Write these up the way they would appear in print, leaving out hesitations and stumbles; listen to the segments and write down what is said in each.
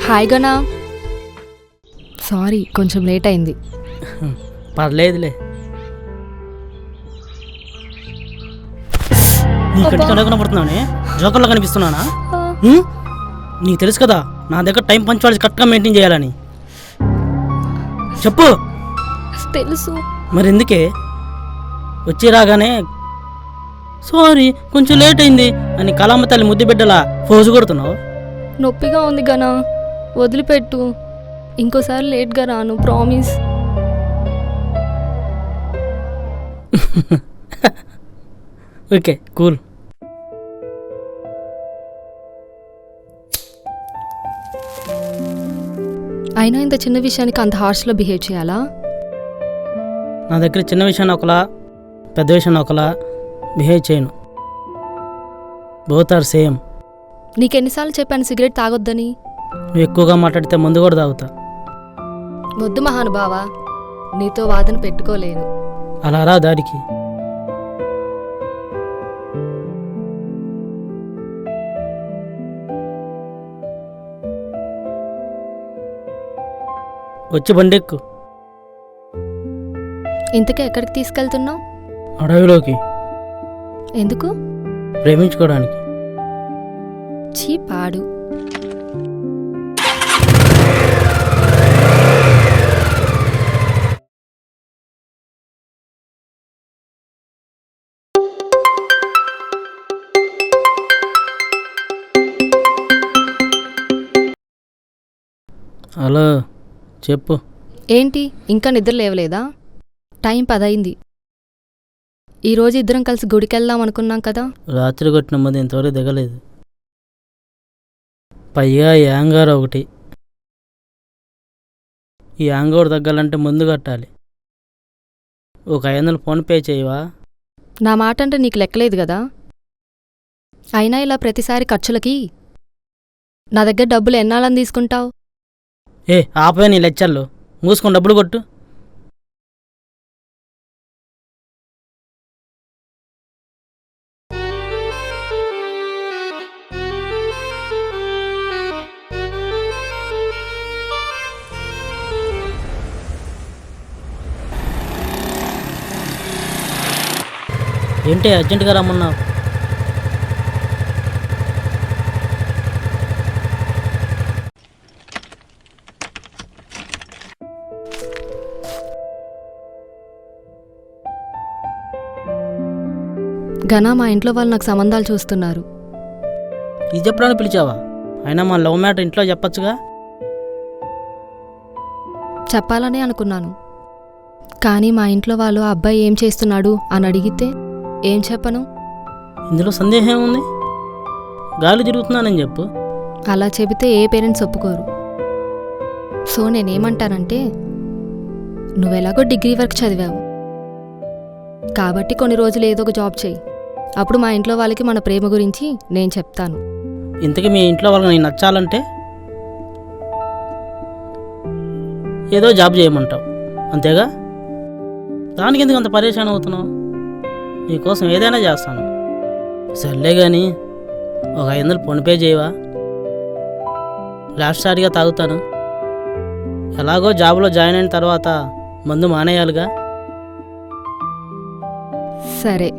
Hi గనా. Sorry కొంచెం late అయింది. పర్లేదులే. నీ కంటికి ఎలా కనపడుతున్నానే? జోకర్లో కనిపిస్తున్నానా? నీకు తెలుసు కదా నా దగ్గర టైం పంచువాల్సి కరెక్ట్గా మెయింటైన్ చేయాలని. చెప్పు. తెలుసు. మరి ఎందుకే వచ్చి రాగానే సారీ కొంచెం లేట్ అయింది అని కళామ తల్లి ముద్దు బిడ్డలా ఫోజు కొడుతున్నావు? నొప్పిగా ఉంది గనా, వదిలిపెట్టు. ఇంకోసారి లేట్గా రాను, ప్రామిస్. Okay cool. అయినా ఇంత చిన్న విషయానికి అంత హార్ష్లో బిహేవ్ చేయాలా? నా దగ్గర చిన్న విషయాన్ని ఒకలా పెద్ద విషయాన్ని ఒకలా బిహేవ్ చేయను. Both are same. నీకెన్నిసార్లు చెప్పాను సిగరెట్ తాగొద్దని? నువ్వు ఎక్కువగా మాట్లాడితే ముందు కూడా తాగుతా. వద్దు మహానుభావా, నీతో వాదన పెట్టుకోలేను. అలా రా దారికి. వచ్చి బండెక్కు. ఇంతకీ ఎక్కడికి తీసుకెళ్తున్నావు? అడవిలోకి. ఎందుకు? ప్రేమించుకోవడానికి. చీ పాడు. హలో చెప్పు. ఏంటి ఇంకా నిద్ర లేవలేదా? టైం 10 అయింది. ఈరోజు ఇద్దరం కలిసి గుడికి వెళ్దాం అనుకున్నాం కదా. రాత్రి కొట్టిన మంది ఇంతవరకు దిగలేదు. పైగా యాంగారు ఒకటి. ఈ యాంగోడు తగ్గాలంటే ముందు కట్టాలి. ఒక 500 ఫోన్పే చేయవా? నా మాట అంటే నీకు లెక్కలేదు కదా. అయినా ఇలా ప్రతిసారి ఖర్చులకి నా దగ్గర డబ్బులు ఎన్నాళ్ళని తీసుకుంటావు? ఆపే నీ లెచ్చర్లు. మూసుకొని డబ్బులు కొట్టు. ఏంటి అర్జెంటుగా రమ్మన్నావు? గనా, మా ఇంట్లో వాళ్ళు నాకు సంబంధాలు చూస్తున్నారు. ఇది చెప్పడానికి పిలిచావా? అయినా మా లవ్ మ్యాటర్ ఇంట్లో చెప్పచ్చుగా. చెప్పాలనే అనుకున్నాను, కానీ మా ఇంట్లో వాళ్ళు ఆ అబ్బాయి ఏం చేస్తున్నాడు అని అడిగితే ఏం చెప్పను? ఇందులో సందేహం ఉంది. గాలి తిరుగుతున్నానని చెప్పు. అలా చెబితే ఏ పేరెంట్స్ ఒప్పుకోరు. సో నేనేమంటానంటే, నువ్వెలాగో డిగ్రీ వరకు చదివావు కాబట్టి కొన్ని రోజులు ఏదో ఒక జాబ్ చేయి. అప్పుడు మా ఇంట్లో వాళ్ళకి మన ప్రేమ గురించి నేను చెప్తాను. ఇంతకీ మీ ఇంట్లో వాళ్ళకి నేను నచ్చాలంటే ఏదో జాబ్ చేయమంటావు అంతేగా? దానికి ఎందుకు అంత పరేషాన్ అవుతున్నావు? నీకోసం ఏదైనా చేస్తాను. సర్లే కానీ ఒక 500 ఫోన్పే చేయవా? లాస్ట్ సారిగా తాగుతాను. ఎలాగో జాబ్లో జాయిన్ అయిన తర్వాత మందు మానేయాలిగా. సరే.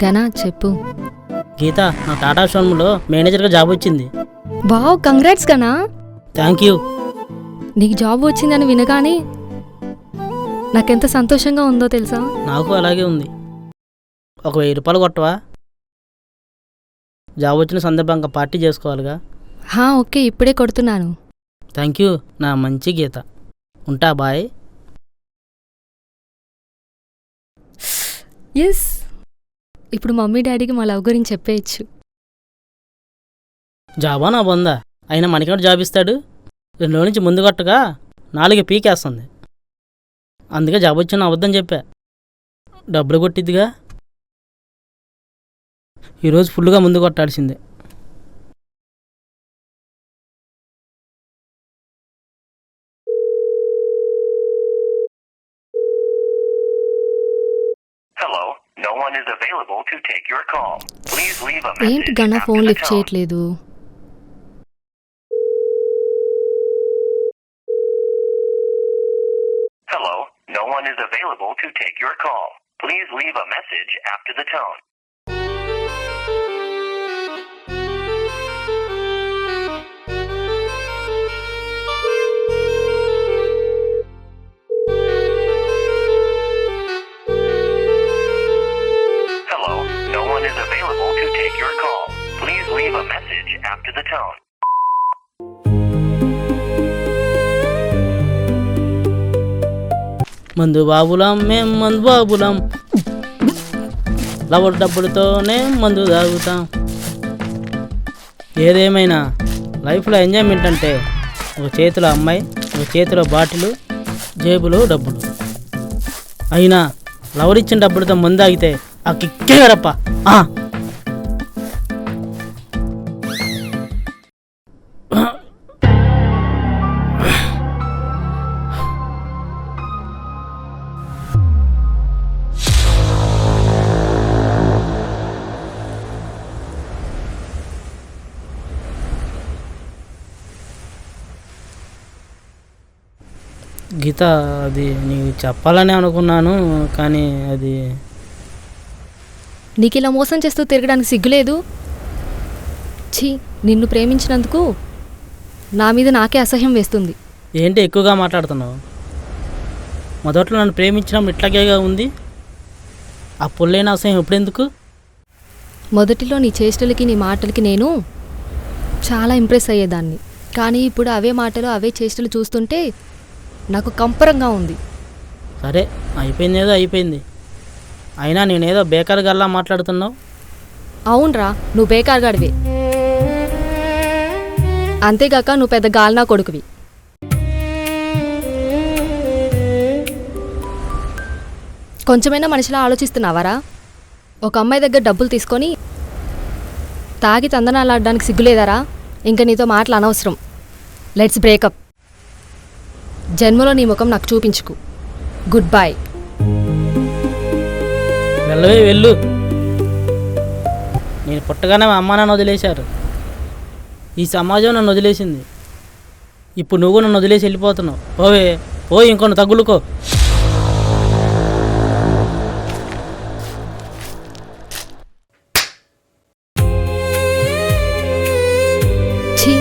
గనా చెప్పు. గీత, నా టాటా షోరూంలో మేనేజర్గా జాబ్ వచ్చింది. Wow, congrats Gana. Thank you. నీకు జాబ్ వచ్చిందని వినగానే నాకెంత సంతోషంగా ఉందో తెలుసా? నాకు అలాగే ఉంది. ఒక 1000 రూపాయలు కొట్టవా? జాబ్ వచ్చిన సందర్భంగా పార్టీ చేసుకోవాలిగా. ఓకే, ఇప్పుడే కొడుతున్నాను. థ్యాంక్ యూ నా మంచి గీత. ఉంటా, బాయ్. ఎస్, ఇప్పుడు మమ్మీ డాడీకి మా లవ్ గురించి చెప్పేయచ్చు. జాబా నా బొందా? అయినా మనకి జాబ్ ఇస్తాడు? 2 రోజుల నుంచి ముందు కొట్టగా 4 పీకేస్తుంది. అందుకే జాబ్ వచ్చిన అబద్ధం చెప్పా. డబ్బులు కొట్టిద్దిగా. ఈరోజు ఫుల్గా ముందు కొట్టాల్సిందే. Hello, no one is available to take your call. Please leave a ఏంటి message Gana after phone the lift tone. చేయట్లేదు? Hello, no one is available to take your call. Please leave a message after the tone. Hello, no one is available to take your call. Please leave a message after the tone. మందు బాబులం మేం మందు బాబులం, lover డబ్బులతోనే మందు తాగుతాం. ఏదేమైనా లైఫ్లో enjoyment అంటే ఒక చేతిలో అమ్మాయి, ఒక చేతిలో బాటిలు, జేబులో డబ్బులు. అయినా లవర్ ఇచ్చిన డబ్బులతో మందు తాగితే ఆ కిక్కే గరప్ప. గీత, అది నీకు చెప్పాలని అనుకున్నాను, కానీ అది నీకు ఇలా మోసం చేస్తూ తిరగడానికి సిగ్గులేదు? ఛీ, నిన్ను ప్రేమించినందుకు నా మీద నాకే అసహ్యం వేస్తుంది. ఏంటి ఎక్కువగా మాట్లాడుతున్నావు? మొదట్లో నన్ను ప్రేమించడం ఇట్లాగేగా ఉంది, ఆ పొల్లైన అసహ్యం ఎప్పుడెందుకు? మొదటిలో నీ చేష్టలకి నీ మాటలకి నేను చాలా ఇంప్రెస్ అయ్యేదాన్ని, కానీ ఇప్పుడు అవే మాటలు అవే చేష్టలు చూస్తుంటే నాకు కంపరంగా ఉంది. సరే, అయిపోయింది ఏదో అయిపోయింది. అయినా నేనేదో బేకార్ గల్లా మాట్లాడుతున్నావు. అవునరా, నువ్వు బేకార్గాడివే. అంతేగాక నువ్వు పెద్ద గాల్నా కొడుకువి. కొంచెమైనా మనిషిలా ఆలోచిస్తున్నావారా? ఒక అమ్మాయి దగ్గర డబ్బులు తీసుకొని తాగి తందనాలాడడానికి సిగ్గులేదారా? ఇంకా నీతో మాటలు అనవసరం. Let's breakup. జన్మలో నీ ముఖం నాకు చూపించుకు. Good bye. వెళ్ళవే వెళ్ళు. నేను పుట్టగానే మా అమ్మ నన్ను వదిలేశారు, ఈ సమాజం నన్ను వదిలేసింది. ఇప్పుడు నువ్వు నన్ను వదిలేసి వెళ్ళిపోతున్నావు. పోవే, పోయి ఇంకొన్ని తగులుకో. ఛీ,